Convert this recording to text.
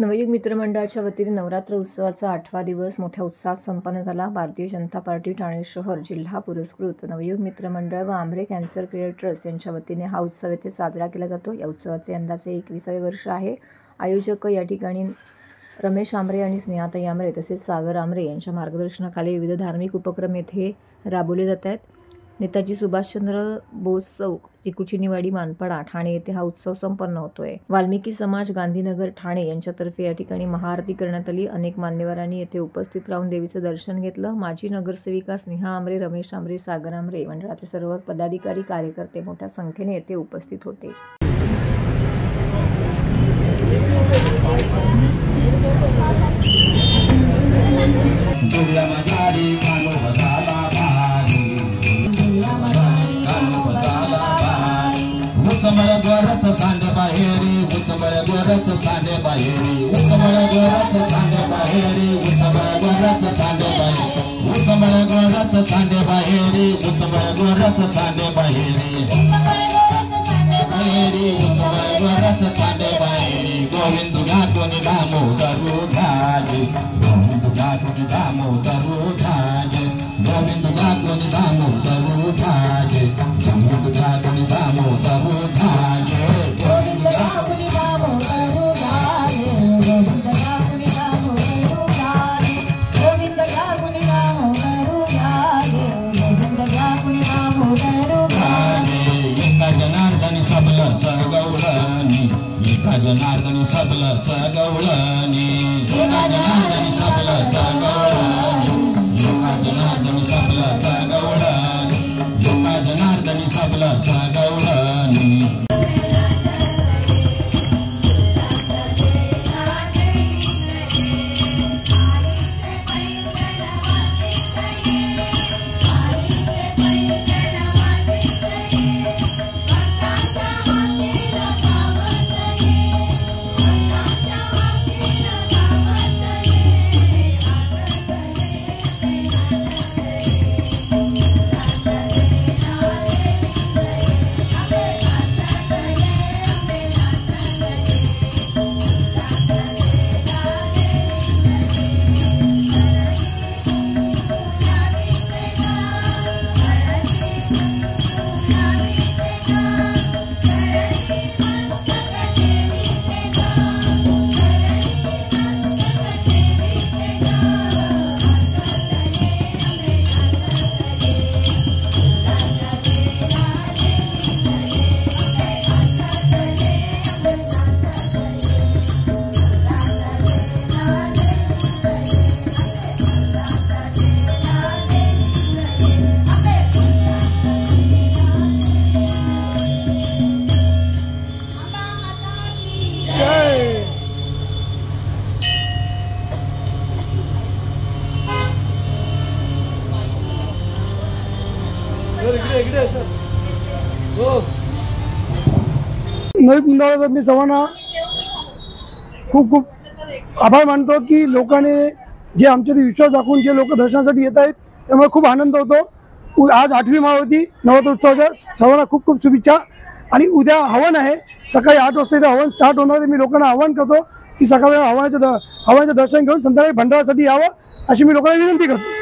नवयुग मित्र मंडळाच्या वतीने नवरात्र उत्सवाचा 8वा दिवस मोठ्या उत्साहात संपन्न झाला। भारतीय जनता पार्टी ठाणे शहर जिल्हा पुरस्कृत नवयुग मित्र मंडळ व आमरे कॅन्सर केअर ट्रस्ट यांच्या वतीने हा उत्सव येथे साजरा केला जातो। या उत्सवाचे यंदाचे 21वे वर्ष आहे। आयोजक या ठिकाणी रमेश आमरे आणि स्नेहाताई आमरे तसेच सागर आमरे यांच्या मार्गदर्शनाखाली विविध धार्मिक उपक्रम येथे राबवले जात आहेत। नेताजी सुभाषचंद्र बोस चौक, चिकुचिनीवाडी, मानपाडा, ठाणे येथे हा उत्सव संपन्न होतोय। वाल्मिकी समाज गांधीनगर ठाणे यांच्यातर्फे या ठिकाणी महाआरती करण्यात आली। अनेक मान्यवरांनी येथे उपस्थित राहून देवीचे दर्शन घेतलं। माजी नगरसेविका स्नेहा आमरे, रमेश आमरे, सागर आमरे मंडळाचे सर्व पदाधिकारी कार्यकर्ते मोठ्या संख्येने येथे उपस्थित होते। उचमळ गोरच सांडे बाहेरी, उचमळ गोरच सांडे बाहेरी, उचमळ गोरच सांडे बाहेरी, उचमळ गोरच सांडे बाहेरी, उचमळ गोरच सांडे बाहेरी, उचमळ गोरच सांडे बाहेरी, उचमळ गोरच सांडे बाहेरी। गोविंद घाटून दामोदरू धाजे, गोविंद घाटून दामोदरू धाजे, गोविंद घाटून दामोदरू धाजे, गोविंद घाटून दामोदरू धाजे, गोविंद घाटून दामोदरू धाजे, गोविंद घाटून दामोदरू धाजे, गोविंद घाटून दामोदरू धाजे, गोविंद घाटून दामोदरू धाजे। एका जनार्दनी सबल सगवळणी, एका जनार्दनी सबल सगवळणी, एका जनार्दनी सबल सगवळणी, एका जनार्दनी सबल सगवळणी, एका जनार्दनी सबल सगवळणी। नवीन मंडळाचा मी सर्वांना खूप खूप आभार मानतो की लोकांनी जे आमच्यावर विश्वास दाखवून जे लोक दर्शनासाठी येत आहेत त्यामुळे खूप आनंद होतो। आज 8वी माळ होती नवरात्र उत्सवाच्या, सर्वांना खूप खूप शुभेच्छा। आणि उद्या हवन आहे, सकाळी 8 वाजता इथे हवन स्टार्ट होणार आहे। मी लोकांना आवाहन करतो की सकाळी हवनाचं दर्शन घेऊन संध्याकाळी भंडारासाठी यावं अशी मी लोकांना विनंती करतो।